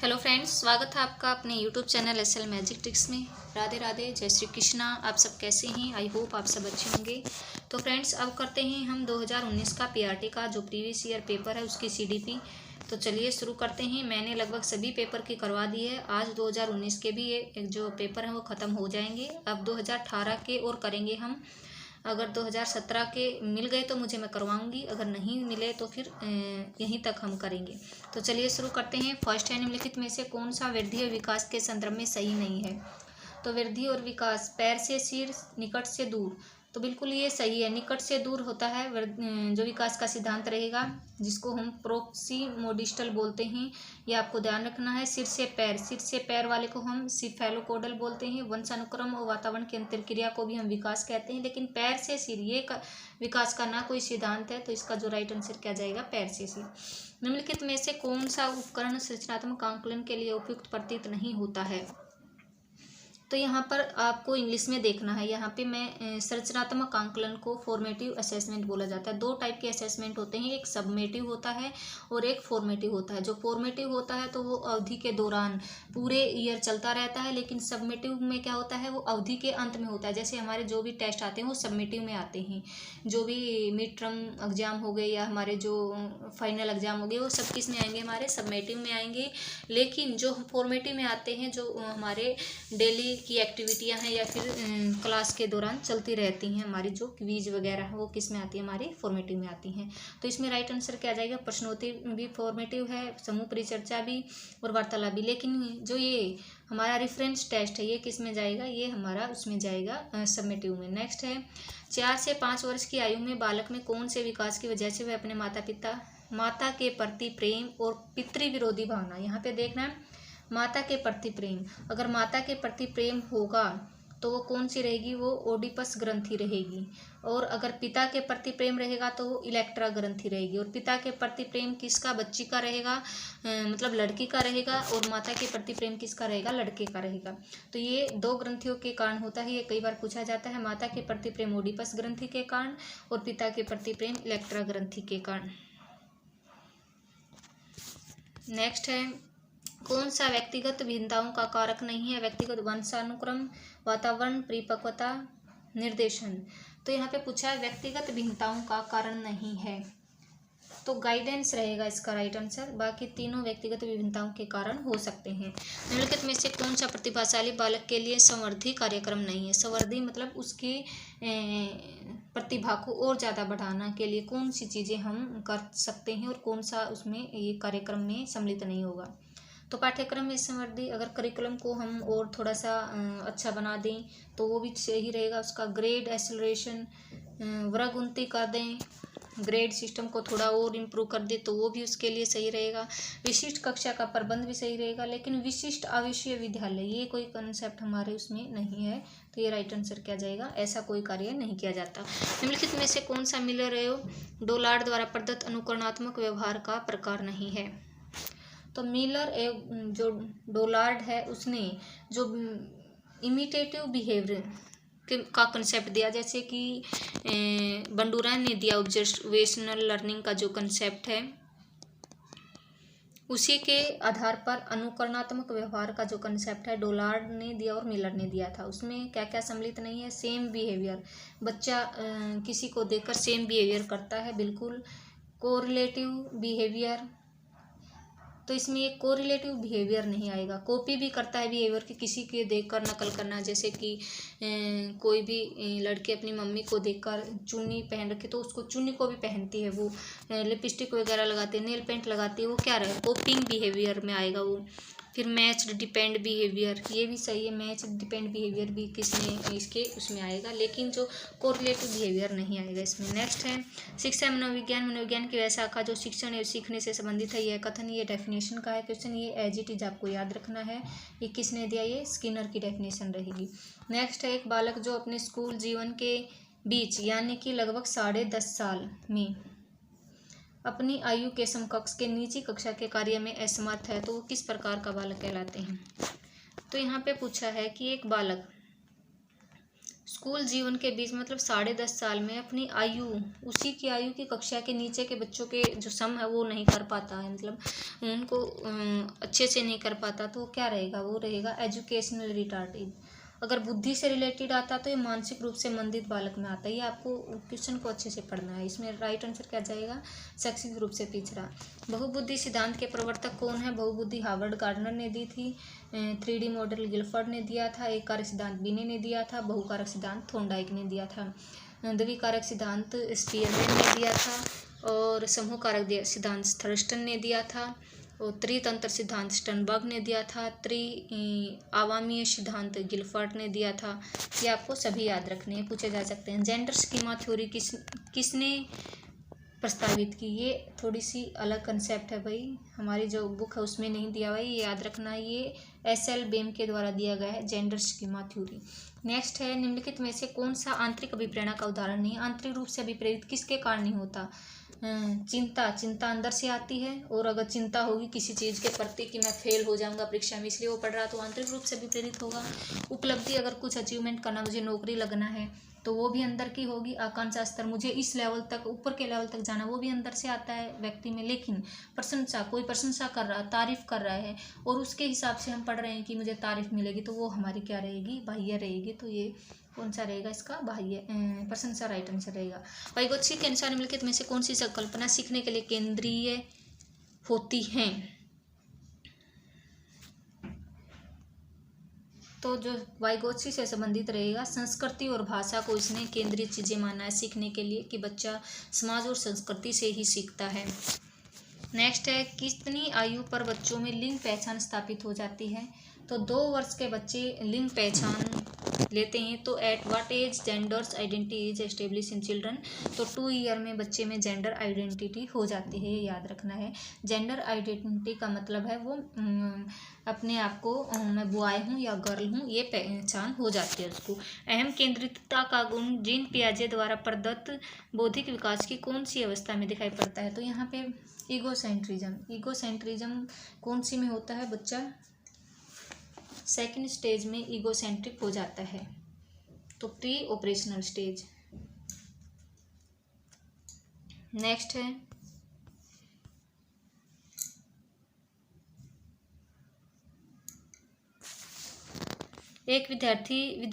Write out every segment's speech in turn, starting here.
Hello friends, स्वागत है आपका अपने YouTube channel SL magic tricks में। राधे राधे, जय श्री कृष्णा। आप सब कैसे हैं? आई होप आप सब अच्छे होंगे। तो फ्रेंड्स, अब करते हैं हम 2019 का पीआरटी का जो प्रीवियस ईयर पेपर है उसकी सीडीपी। तो चलिए शुरू करते हैं। मैंने लगभग सभी पेपर की करवा दी है। आज 2019 के भी ये जो पेपर हैं वो ख़त्म हो जाएंगे। अब 2018 के और करेंगे हम। अगर 2017 के मिल गए तो मैं करवाऊंगी, अगर नहीं मिले तो फिर यहीं तक हम करेंगे। तो चलिए शुरू करते हैं। फर्स्ट है, निम्नलिखित में से कौन सा वृद्धि और विकास के संदर्भ में सही नहीं है? तो वृद्धि और विकास, पैर से सिर, निकट से दूर। तो बिल्कुल ये सही है, निकट से दूर होता है जो विकास का सिद्धांत रहेगा, जिसको हम प्रोक्सीमोडिस्टल बोलते हैं। ये आपको ध्यान रखना है। सिर से पैर वाले को हम सिफेलोकोडल बोलते हैं। वंशानुक्रम और वातावरण की अंतर्क्रिया को भी हम विकास कहते हैं। लेकिन पैर से सिर ये विकास का ना कोई सिद्धांत है, तो इसका जो राइट आंसर क्या जाएगा? पैर से सिर। निम्नलिखित में से कौन सा उपकरण संरचनात्मक आंकलन के लिए उपयुक्त प्रतीत नहीं होता है? तो यहाँ पर आपको इंग्लिश में देखना है। यहाँ पे मैं संरचनात्मक आंकलन को फॉर्मेटिव असेसमेंट बोला जाता है। दो टाइप के असेसमेंट होते हैं, एक सबमेटिव होता है और एक फॉर्मेटिव होता है। जो फॉर्मेटिव होता है तो वो अवधि के दौरान पूरे ईयर चलता रहता है, लेकिन सबमेटिव में क्या होता है, वो अवधि के अंत में होता है। जैसे हमारे जो भी टेस्ट आते हैं वो सबमेटिव में आते हैं। जो भी मिड टर्म एग्जाम हो गए या हमारे जो फाइनल एग्जाम हो गए, वो सब किस में आएंगे? हमारे सबमेटिव में आएंगे। लेकिन जो फॉर्मेटिव में आते हैं, जो हमारे डेली की एक्टिविटियां हैं या फिर क्लास के दौरान चलती रहती हैं, हमारी जो क्विज वगैरह है वो किस में आती है? हमारी फॉर्मेटिव में आती हैं। तो इसमें राइट आंसर क्या जाएगा? प्रश्नोत्तरी भी फॉर्मेटिव है, समूह परिचर्चा भी और वार्तालाप भी। लेकिन जो ये हमारा रेफरेंस टेस्ट है ये किस में जाएगा? ये हमारा उसमें जाएगा, सबमेटिव में। नेक्स्ट है, 4 से 5 वर्ष की आयु में बालक में कौन से विकास की वजह से वह अपने माता के प्रति प्रेम और पितृविरोधी भावना। यहाँ पे देखना है, माता के प्रति प्रेम। अगर माता के प्रति प्रेम होगा तो वो कौन सी रहेगी? वो ओडिपस ग्रंथि रहेगी। और अगर पिता के प्रति प्रेम रहेगा तो वो इलेक्ट्रा ग्रंथि रहेगी। और पिता के प्रति प्रेम किसका? बच्ची का रहेगा, मतलब लड़की का रहेगा। और माता के प्रति प्रेम किसका रहेगा? लड़के का रहेगा। तो ये दो ग्रंथियों के कारण होता है। ये कई बार पूछा जाता है। माता के प्रति प्रेम ओडिपस ग्रंथि के कारण और पिता के प्रति प्रेम इलेक्ट्रा ग्रंथि के कारण। नेक्स्ट है, कौन सा व्यक्तिगत भिन्नताओं का कारक नहीं है? व्यक्तिगत वंशानुक्रम, वातावरण, परिपक्वता, निर्देशन। तो यहाँ पे पूछा है व्यक्तिगत भिन्नताओं का कारण नहीं है, तो गाइडेंस रहेगा इसका राइट आंसर। बाकी तीनों व्यक्तिगत विभिन्नताओं के कारण हो सकते हैं। निम्नलिखित में से कौन सा प्रतिभाशाली बालक के लिए संवर्धी कार्यक्रम नहीं है? संवर्धी मतलब उसकी प्रतिभा को और ज़्यादा बढ़ाना के लिए कौन सी चीज़ें हम कर सकते हैं और कौन सा उसमें ये कार्यक्रम में सम्मिलित नहीं होगा? तो पाठ्यक्रम में संवर्धी, अगर करिकुलम को हम और थोड़ा सा अच्छा बना दें तो वो भी सही रहेगा। उसका ग्रेड एक्सेलरेशन, वर्ग उन्नति कर दें, ग्रेड सिस्टम को थोड़ा और इम्प्रूव कर दे तो वो भी उसके लिए सही रहेगा। विशिष्ट कक्षा का प्रबंध भी सही रहेगा। लेकिन विशिष्ट आवासीय विद्यालय ये कोई कंसेप्ट हमारे उसमें नहीं है, तो ये राइट आंसर क्या जाएगा? ऐसा कोई कार्य नहीं किया जाता। निम्नलिखित में से कौन सा मिलर डोलार्ड द्वारा प्रदत्त अनुकरणात्मक व्यवहार का प्रकार नहीं है? तो मिलर जो डोलार्ड है उसने जो इमिटेटिव बिहेवियर का कंसेप्ट दिया, जैसे कि बंडूरा ने दिया ऑब्जर्वेशनल लर्निंग का जो कंसेप्ट है, उसी के आधार पर अनुकरणात्मक व्यवहार का जो कंसेप्ट है डोलार्ड ने दिया और मिलर ने दिया था। उसमें क्या क्या सम्मिलित नहीं है? सेम बिहेवियर, बच्चा किसी को देखकर सेम बिहेवियर करता है, बिल्कुल। कोरिलेटिव बिहेवियर, तो इसमें एक कोरिलेटिव बिहेवियर नहीं आएगा। कॉपी भी करता है बिहेवियर की, किसी के देखकर नकल करना, जैसे कि कोई भी लड़की अपनी मम्मी को देखकर चुन्नी पहन रखी तो उसको चुन्नी को भी पहनती है, वो लिपस्टिक वगैरह लगाती है, नेल पेंट लगाती है, वो क्या रहेगा? कॉपिंग बिहेवियर में आएगा वो। फिर मैच डिपेंड बिहेवियर, ये भी सही है। मैच डिपेंड बिहेवियर भी किसमें? इसके उसमें आएगा, लेकिन जो कोरिलेटिव बिहेवियर नहीं आएगा इसमें। नेक्स्ट है, शिक्षा मनोविज्ञान की वह शाखा जो शिक्षण एवं सीखने से संबंधित है। यह कथन ये डेफिनेशन का है क्वेश्चन, ये एज इट इज आपको याद रखना है। ये किसने दिया? ये स्किनर की डेफिनेशन रहेगी। नेक्स्ट है, एक बालक जो अपने स्कूल जीवन के बीच यानी कि लगभग 10.5 साल में अपनी आयु के समकक्ष के निजी कक्षा के कार्य में असमर्थ है, तो वो किस प्रकार का बालक कहलाते हैं? तो यहाँ पे पूछा है कि एक बालक स्कूल जीवन के बीच मतलब 10.5 साल में अपनी आयु, उसी की आयु की कक्षा के नीचे के बच्चों के जो सम है वो नहीं कर पाता है, मतलब उनको अच्छे से नहीं कर पाता, तो क्या रहेगा, वो रहेगा एजुकेशनल रिटार्डेड। अगर बुद्धि से रिलेटेड आता तो ये मानसिक रूप से मंदित बालक में आता है। ये आपको क्वेश्चन को अच्छे से पढ़ना है। इसमें राइट आंसर क्या जाएगा, शैक्षिक रूप से पिछड़ा। बहुबुद्धि सिद्धांत के प्रवर्तक कौन है, बहुबुद्धि हार्वर्ड गार्डनर ने दी थी, 3D मॉडल गिलफर्ड ने दिया था, एक कारक सिद्धांत बिने ने दिया था, बहुकारक सिद्धांत थोंडाइक ने दिया था, द्विकारक सिद्धांत स्पीयरमैन ने दिया था, और समूह कारक सिद्धांत थर्स्टन ने दिया था, और त्रितंत्र सिद्धांत स्टर्नबर्ग ने दिया था, आवामीय सिद्धांत गिलफर्ड ने दिया था। ये आपको सभी याद रखने हैं, पूछे जा सकते हैं। जेंडर स्कीमा थ्योरी किसने प्रस्तावित की, ये थोड़ी सी अलग कंसेप्ट है भाई, हमारी जो बुक है उसमें नहीं दिया हुआ है, ये याद रखना है। ये SL बेम के द्वारा दिया गया है, जेंडर स्कीमा थ्योरी। नेक्स्ट है, निम्नलिखित में से कौन सा आंतरिक अभिप्रेरणा का उदाहरण नहीं है। आंतरिक रूप से अभिप्रेरित किसके कारण नहीं होता, चिंता अंदर से आती है, और अगर चिंता होगी किसी चीज़ के प्रति कि मैं फेल हो जाऊंगा परीक्षा में इसलिए वो पढ़ रहा, तो आंतरिक रूप से भी प्रेरित होगा। उपलब्धि, अगर कुछ अचीवमेंट करना, मुझे नौकरी लगना है, तो वो भी अंदर की होगी। आकांक्षा स्तर, मुझे इस लेवल तक, ऊपर के लेवल तक जाना, वो भी अंदर से आता है व्यक्ति में। लेकिन प्रशंसा, कोई प्रशंसा कर रहा, तारीफ कर रहा है, और उसके हिसाब से हम पढ़ रहे हैं कि मुझे तारीफ मिलेगी, तो वो हमारी क्या रहेगी, बाह्य रहेगी। तो ये कौन सा रहेगा इसका, बाह्य प्रशंसा राइट आंसर रहेगा। वाइगोत्स्की के अनुसार निम्नलिखित में से कौन सी संकल्पना सीखने के लिए केंद्रीय होती है। तो जो वाइगोत्स्की से संबंधित रहेगा, संस्कृति और भाषा को इसने केंद्रीय चीजें माना है सीखने के लिए, कि बच्चा समाज और संस्कृति से ही सीखता है। नेक्स्ट है, कितनी आयु पर बच्चों में लिंग पहचान स्थापित हो जाती है। तो 2 वर्ष के बच्चे लिंग पहचान लेते हैं। तो at what age genders identity is establish in children, तो 2 ईयर में बच्चे में जेंडर आइडेंटिटी हो जाती है, ये याद रखना है। जेंडर आइडेंटिटी का मतलब है वो अपने आप को मैं बॉय हूँ या गर्ल हूँ, ये पहचान हो जाती है उसको। अहम केंद्रितता का गुण जीन पियाजे द्वारा प्रदत्त बौद्धिक विकास की कौन सी अवस्था में दिखाई पड़ता है। तो यहाँ पे ईगोसेंट्रिज्म कौन सी में होता है, बच्चा सेकंड स्टेज में ईगोसेंट्रिक हो जाता है, तो प्री ऑपरेशनल स्टेज। नेक्स्ट है, एक विद्यार्थी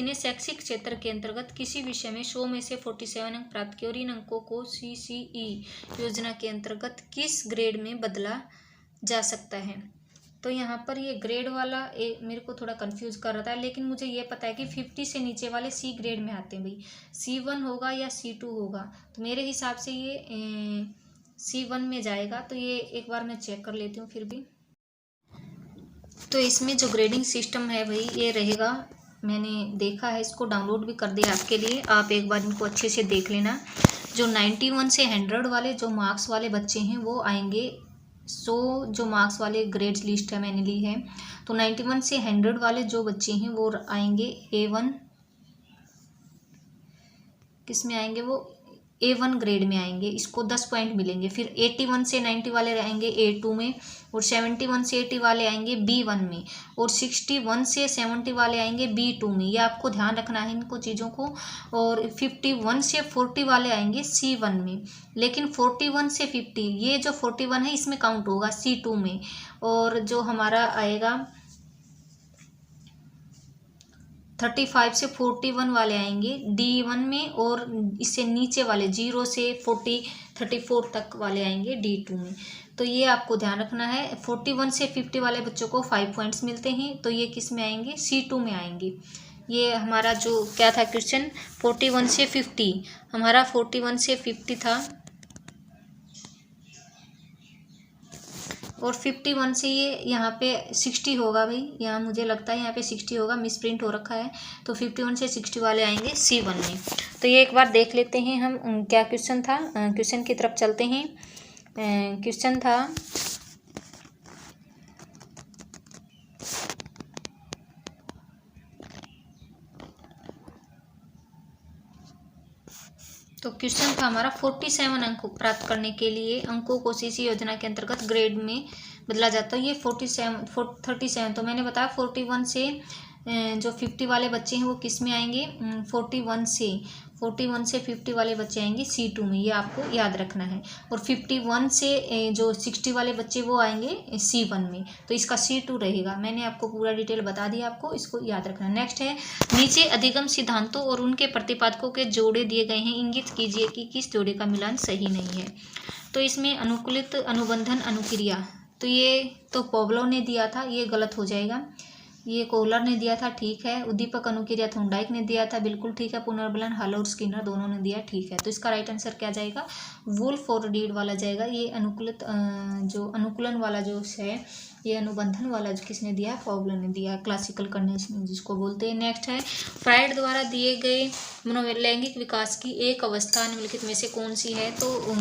ने शैक्षिक क्षेत्र के अंतर्गत किसी विषय में 100 में से 47 अंक प्राप्त किए, और इन अंकों को CCE योजना के अंतर्गत किस ग्रेड में बदला जा सकता है। तो यहाँ पर ये ग्रेड वाला मेरे को थोड़ा कंफ्यूज कर रहा था, लेकिन मुझे ये पता है कि 50 से नीचे वाले C ग्रेड में आते हैं भाई, C1 होगा या C2 होगा, तो मेरे हिसाब से ये C1 में जाएगा। तो ये एक बार मैं चेक कर लेती हूँ फिर भी। तो इसमें जो ग्रेडिंग सिस्टम है भाई ये रहेगा, मैंने देखा है, इसको डाउनलोड भी कर दिया आपके लिए, आप एक बार इनको अच्छे से देख लेना। जो 91 से 100 वाले जो मार्क्स वाले बच्चे हैं वो आएंगे, 100 जो मार्क्स वाले ग्रेड्स लिस्ट है मैंने ली है, तो 91 से 100 वाले जो बच्चे हैं वो आएंगे A1, किस में आएंगे, वो A1 ग्रेड में आएंगे, इसको 10 पॉइंट मिलेंगे। फिर 81 से 90 वाले आएंगे A2 में, और 71 से 80 वाले आएंगे B1 में, और 61 से 70 वाले आएंगे B2 में। ये आपको ध्यान रखना है इनको चीज़ों को। और 51 से 40 वाले आएंगे C1 में, लेकिन 41 से 50 ये जो 41 है इसमें काउंट होगा C2 में। और जो हमारा आएगा 35 से 41 वाले आएंगे D1 में, और इससे नीचे वाले 0 से 34 तक वाले आएंगे D2 में। तो ये आपको ध्यान रखना है। 41 से 50 वाले बच्चों को 5 पॉइंट्स मिलते हैं, तो ये किस में आएंगे, C2 में आएंगे। ये हमारा जो क्या था क्वेश्चन, 41 से 50, हमारा 41 से 50 था, और 51 से ये यहाँ पे 60 होगा भाई, यहाँ मुझे लगता है यहाँ पे 60 होगा, मिस प्रिंट हो रखा है। तो 51 से 60 वाले आएंगे C1 में। तो ये एक बार देख लेते हैं हम क्या क्वेश्चन था, क्वेश्चन की तरफ चलते हैं। क्वेश्चन था, तो क्वेश्चन था हमारा 47 अंक प्राप्त करने के लिए अंकों को सीसी योजना के अंतर्गत ग्रेड में बदला जाता है। ये 37 तो मैंने बताया 41 से जो 50 वाले बच्चे हैं वो किस में आएंगे, 41 से 50 वाले बच्चे आएंगे C2 में, ये आपको याद रखना है। और 51 से जो 60 वाले बच्चे वो आएंगे C1 में, तो इसका C2 रहेगा। मैंने आपको पूरा डिटेल बता दिया, आपको इसको याद रखना है। नेक्स्ट है, नीचे अधिगम सिद्धांतों और उनके प्रतिपादकों के जोड़े दिए गए हैं, इंगित कीजिए कि किस जोड़े का मिलान सही नहीं है। तो इसमें अनुकूलित अनुबंधन अनुक्रिया, तो ये तो पॉवलोव ने दिया था, ये गलत हो जाएगा। ये कोहलर ने दिया था, ठीक है। उद्दीपक अनुक्रिया थॉर्नडाइक ने दिया था, बिल्कुल ठीक है। पुनर्बलन हल और स्किनर दोनों ने दिया, ठीक है। तो इसका राइट आंसर क्या जाएगा, वुल्फ और रीड वाला जाएगा। ये अनुकूलित जो अनुकूलन वाला जो है, ये अनुबंधन वाला जो किसने दिया, पॉवलोव ने दिया, क्लासिकल कंडीशनिंग जिसको बोलते हैं। नेक्स्ट है, फ्राइड द्वारा दिए गए मनोलैंगिक विकास की एक अवस्था निम्नलिखित में से कौन सी है। तो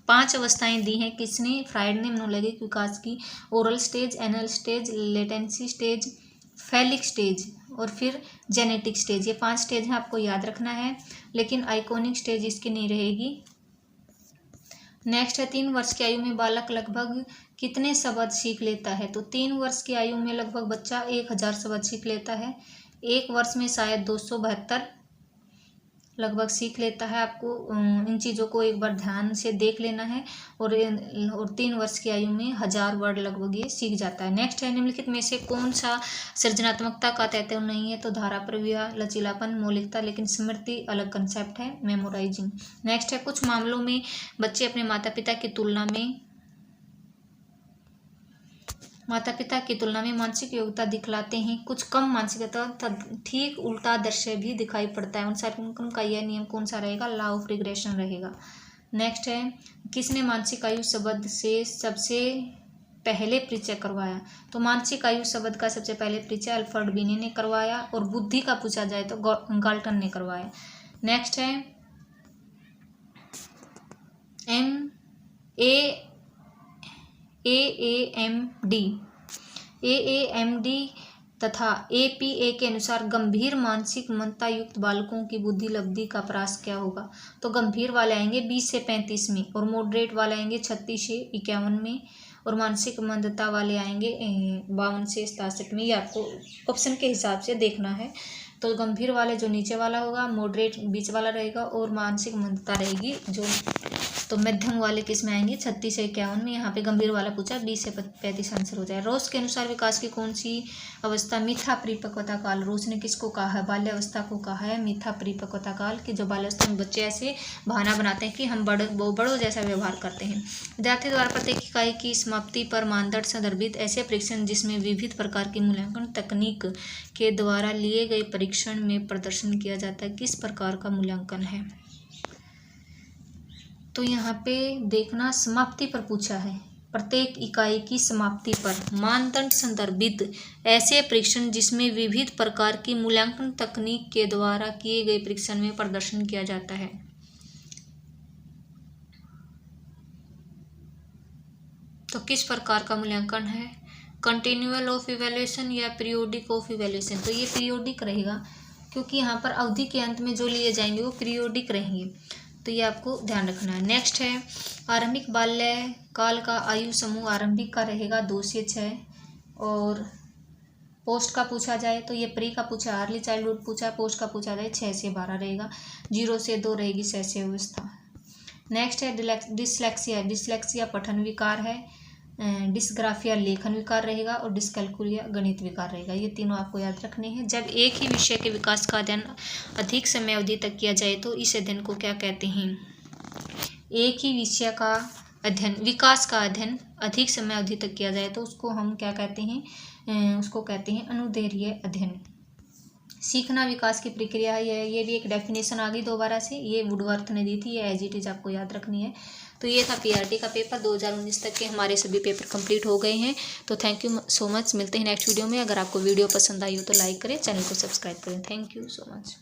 5 अवस्थाएं दी हैं किसने, फ्राइड ने मनोलैंगिक विकास की। Oral stage, anal stage, latency stage, phallic stage और फिर जेनेटिक स्टेज। ये 5 स्टेज हैं, आपको याद रखना है, लेकिन आइकॉनिक स्टेज इसकी नहीं रहेगी। नेक्स्ट है, 3 वर्ष की आयु में बालक लगभग कितने शब्द सीख लेता है। तो 3 वर्ष की आयु में लगभग बच्चा 1000 शब्द सीख लेता है। 1 वर्ष में शायद 272 लगभग सीख लेता है। आपको इन चीज़ों को एक बार ध्यान से देख लेना है। और 3 वर्ष की आयु में 1000 वर्ड लगभग ये सीख जाता है। नेक्स्ट है, निम्नलिखित में से कौन सा सृजनात्मकता का तत्व नहीं है। तो धारा प्रवाह, लचीलापन, मौलिकता, लेकिन स्मृति अलग कंसेप्ट है, मेमोराइजिंग। नेक्स्ट है, कुछ मामलों में बच्चे अपने माता पिता की तुलना में मानसिक योग्यता दिखलाते हैं, कुछ कम मानसिकता। ठीक उल्टा दृश्य भी दिखाई पड़ता है। अनुसार का यह नियम कौन सा रहेगा, लॉ ऑफ रिग्रेशन रहेगा। नेक्स्ट है, किसने मानसिक आयु शब्द से सबसे पहले परिचय करवाया। तो मानसिक आयु शब्द का सबसे पहले परिचय अल्फ्रेड बिने ने करवाया। और बुद्धि का पूछा जाए तो गाल्टन ने करवाया। नेक्स्ट है, AAMD तथा APA के अनुसार गंभीर मानसिक मंदता युक्त बालकों की बुद्धि लब्धि का परास क्या होगा। तो गंभीर वाले आएंगे 20 से 35 में, और मॉडरेट वाले आएंगे 36 से 51 में, और मानसिक मंदता वाले आएंगे 52 से 67 में। ये आपको ऑप्शन के हिसाब से देखना है। तो गंभीर वाले जो नीचे वाला होगा, मॉडरेट बीच वाला रहेगा, और मानसिक मंदता रहेगी जो तो मध्यम वाले किस में आएंगे 36 से 51 में। यहाँ पे गंभीर वाला पूछा, 20 से 35 आंसर हो जाए। रोज के अनुसार विकास की कौन सी अवस्था मिथ्या परिपक्वता काल। रोज ने किसको कहा है, बाल्यावस्था को कहा है मिथ्या परिपक्वता काल। कि जो बाल्यावस्था में बच्चे ऐसे बहाना बनाते हैं कि हम बड़ों जैसा व्यवहार करते हैं। विद्यार्थी द्वारा प्रत्येक इकाई की समाप्ति पर मानदंड संदर्भित ऐसे परीक्षण जिसमें विविध प्रकार की मूल्यांकन तकनीक के द्वारा लिए गए परीक्षण में प्रदर्शन किया जाता है, किस प्रकार का मूल्यांकन है। तो यहाँ पे देखना, समाप्ति पर पूछा है, प्रत्येक इकाई की समाप्ति पर मानदंड संदर्भित ऐसे परीक्षण जिसमें विविध प्रकार की मूल्यांकन तकनीक के द्वारा किए गए परीक्षण में प्रदर्शन किया जाता है। तो किस प्रकार का मूल्यांकन है, कंटिन्यूअल ऑफ इवैल्यूएशन या पीरियोडिक ऑफ इवैल्यूएशन। तो ये पीरियोडिक रहेगा, क्योंकि यहाँ पर अवधि के अंत में जो लिए जाएंगे वो पीरियोडिक रहेंगे। तो ये आपको ध्यान रखना है। नेक्स्ट है, आरंभिक बाल्य काल का आयु समूह आरंभिक का रहेगा 2 से 6, और पोस्ट का पूछा जाए तो ये प्री का पूछा, अर्ली चाइल्डहुड पूछा, पोस्ट का पूछा जाए 6 से 12 रहेगा। 0 से 2 रहेगी शैशव अवस्था। नेक्स्ट है, डिसलेक्सिया पठन विकार है, डिस्ग्राफिया लेखन विकार रहेगा, और डिस्कैल्कुलिया गणित विकार रहेगा। ये तीनों आपको याद रखने हैं। जब एक ही विषय के विकास का अध्ययन अधिक समय अवधि तक किया जाए तो इस अध्ययन को क्या कहते हैं। एक ही विषय का अध्ययन, विकास का अध्ययन अधिक समय अवधि तक किया जाए तो उसको हम क्या कहते हैं, उसको कहते हैं अनुदैर्घ्य अध्ययन। सीखना विकास की प्रक्रिया है, ये भी एक डेफिनेशन आ गई दोबारा से, ये वुडवर्थ ने दी थी, ये एज इट इज आपको याद रखनी है। तो ये था पीआरटी का पेपर। 2019 तक के हमारे सभी पेपर कंप्लीट हो गए हैं। तो थैंक यू सो मच, मिलते हैं नेक्स्ट वीडियो में। अगर आपको वीडियो पसंद आई हो तो लाइक करें, चैनल को सब्सक्राइब करें। Thank you so much.